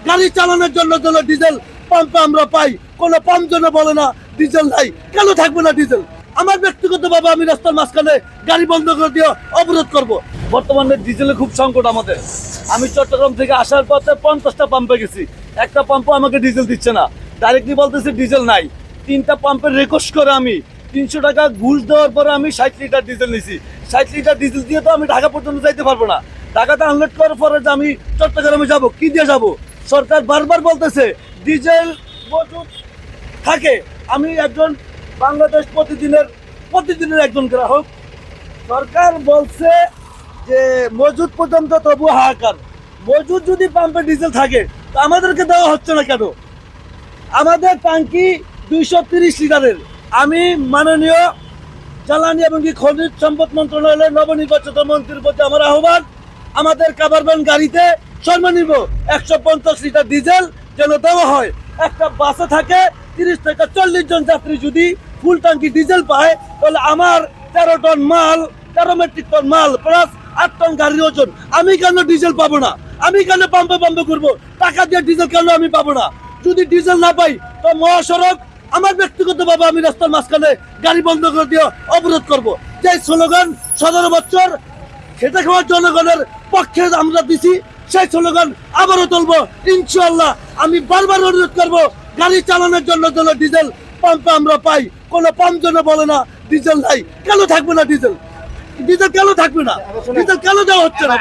গাড়ি চালানোর জন্য যেন ডিজেল পাম্পে আমরা পাই, কোনো পাম্প যেন বলে না ডিজেল নাই। কেন থাকবে না ডিজেল? আমার ব্যক্তিগতভাবে আমি রাস্তার মাঝখানে গাড়ি বন্ধ করে দিয়ে অবরোধ করব। বর্তমানে ডিজেলের খুব সংকট আমাদের। আমি চট্টগ্রাম থেকে আসার পথে 50টা পাম্পে গেছি, একটা পাম্পও আমাকে ডিজেল দিচ্ছে না, ডাইরেক্টলি বলতেছে ডিজেল নাই। 3টা পাম্পের রিকোয়েস্ট করে আমি 300 টাকা ঘুষ দেওয়ার পরে আমি 60 লিটার ডিজেল নিছি। 60 লিটার ডিজেল দিয়ে তো আমি ঢাকা পর্যন্ত যাইতে পারবো না। ঢাকাতে আনলোড করার পরে যে আমি চট্টগ্রামে যাব, কি দিয়ে যাব? সরকার বারবার বলতেছে ডিজেল মজুদ থাকে। আমি একজন বাংলাদেশ প্রতিদিনের একজন গ্রাহক। সরকার বলছে যে মজুদ পর্যন্ত তবু হাহাকার। মজুদ যদি পাম্পে ডিজেল থাকে তো আমাদেরকে দেওয়া হচ্ছে না কেন? আমাদের ট্যাঙ্কি 230 লিটারের। আমি মাননীয় জ্বালানি এবং খনিজ সম্পদ মন্ত্রণালয়ের নবনির্বাচিত মন্ত্রীর প্রতি আমার আহ্বান, আমাদের কাভারভ্যান গাড়িতে সর্বনিম্ন 150 লিটার ডিজেল যেন দেওয়া হয়। একটা বাসে থাকে 30 থেকে 40 জন যাত্রী যদি ফুল ট্যাঙ্কি ডিজেল পায়, তাহলে আমার 13 মেট্রিক টন মাল প্লাস 8 টন গাড়ির ওজন, আমি কেন ডিজেল পাবো না? আমি কেন পাম্পে করবো? টাকা দিয়ে ডিজেল কেন আমি পাবো না? যদি ডিজেল না পাই তো মহাসড়ক, আমার ব্যক্তিগতভাবে আমি রাস্তার মাঝখানে গাড়ি বন্ধ করে দিয়ে অবরোধ করব। যে স্লোগান 17 বছর খেটে খাওয়ার জনগণের পক্ষে আমরা দিছি, সেই স্লোগান আবারও তুলবো ইনশাআল্লাহ। আমি বারবার অনুরোধ করবো, গাড়ি চালানোর জন্য যেন ডিজেল পাম্পে আমরা পাই, কোনো পাম্প যেন বলে না ডিজেল নাই। কেন থাকবে না ডিজেল? ডিজেল কেন থাকবে না? ডিজেল কেন দেওয়া হচ্ছে না?